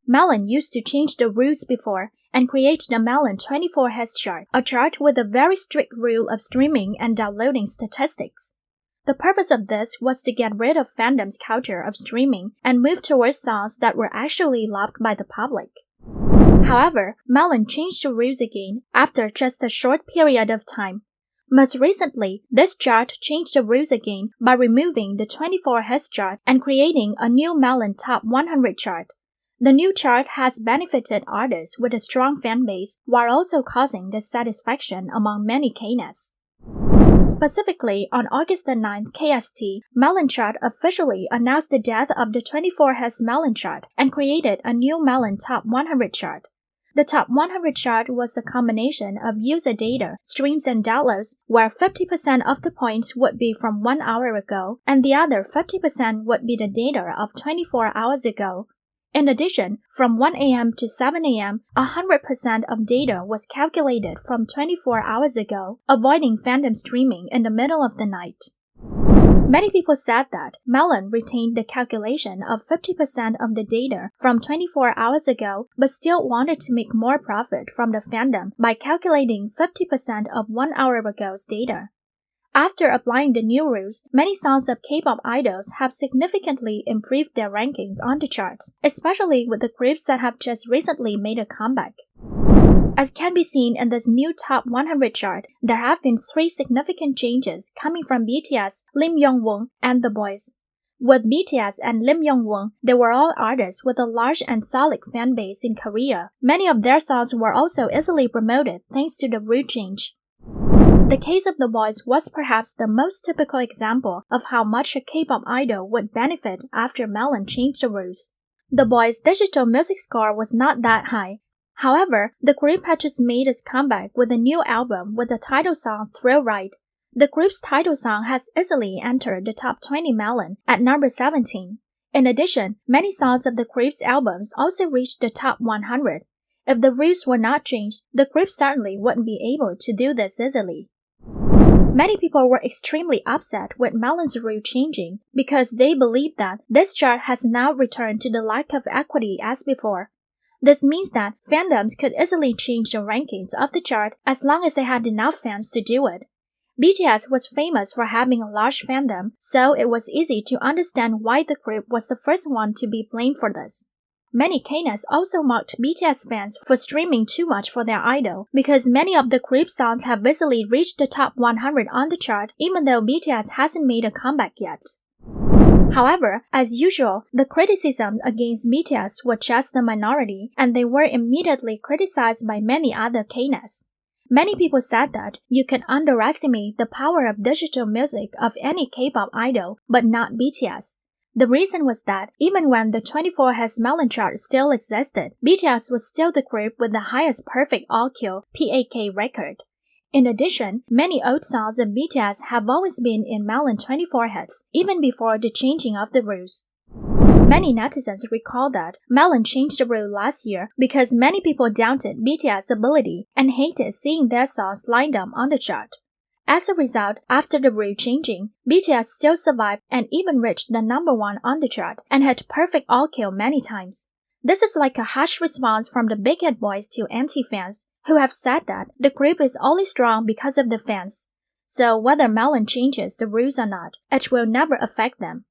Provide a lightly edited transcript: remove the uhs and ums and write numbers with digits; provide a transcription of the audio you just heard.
Melon used to change the rules before and create the Melon 24 Hz chart, a chart with a very strict rule of streaming and downloading statistics. The purpose of this was to get rid of fandom's culture of streaming and move towards songs that were actually loved by the public. However, Melon changed the rules again after just a short period of time. Most recently, this chart changed the rules again by removing the 24 Hz chart and creating a new Melon Top 100 chart. The new chart has benefited artists with a strong fan base while also causing dissatisfaction among many Knets. Specifically, on August 9th KST, Melon chart officially announced the death of the 24 Hz Melon chart and created a new Melon Top 100 chart. The Top 100 chart was a combination of user data, streams and downloads, where 50% of the points would be from 1 hour ago and the other 50% would be the data of 24 hours ago. In addition, from 1 a.m. to 7 a.m., 100% of data was calculated from 24 hours ago, avoiding fandom streaming in the middle of the night. Many people said that Melon retained the calculation of 50% of the data from 24 hours ago, but still wanted to make more profit from the fandom by calculating 50% of 1 hour ago's data. After applying the new rules, many songs of K-pop idols have significantly improved their rankings on the charts, especially with the groups that have just recently made a comeback. As can be seen in this new Top 100 chart, there have been 3 significant changes coming from BTS, Lim Young-won, and The Boys. With BTS and Lim Young-won, they were all artists with a large and solid fan base in Korea. Many of their songs were also easily promoted thanks to the rule change. The case of The Boys was perhaps the most typical example of how much a K-pop idol would benefit after Melon changed the rules. The Boys' digital music score was not that high. However, the group had just made its comeback with a new album with the title song Thrill Ride. The group's title song has easily entered the top 20 Melon at number 17. In addition, many songs of the group's albums also reached the top 100. If the rules were not changed, the group certainly wouldn't be able to do this easily. Many people were extremely upset with Melon's rule changing because they believe that this chart has now returned to the lack of equity as before. This means that fandoms could easily change the rankings of the chart as long as they had enough fans to do it. BTS was famous for having a large fandom, so it was easy to understand why the group was the first one to be blamed for this. Many Knets also mocked BTS fans for streaming too much for their idol because many of the group's songs have easily reached the top 100 on the chart even though BTS hasn't made a comeback yet. However, as usual, the criticism against BTS were just the minority and they were immediately criticized by many other Knets. Many people said that you can underestimate the power of digital music of any K-pop idol, but not BTS. The reason was that even when the 24 Hz Melon chart still existed, BTS was still the group with the highest perfect all-kill (PAK) record. In addition, many old songs of BTS have always been in Melon 24 Hz, even before the changing of the rules. Many netizens recall that Melon changed the rule last year because many people doubted BTS' ability and hated seeing their songs lined up on the chart. As a result, after the rule changing, BTS still survived and even reached the number 1 on the chart and had perfect all-kill many times. This is like a harsh response from the Big Hit Boys to anti-fans, who have said that the group is only strong because of the fans. So whether Melon changes the rules or not, it will never affect them.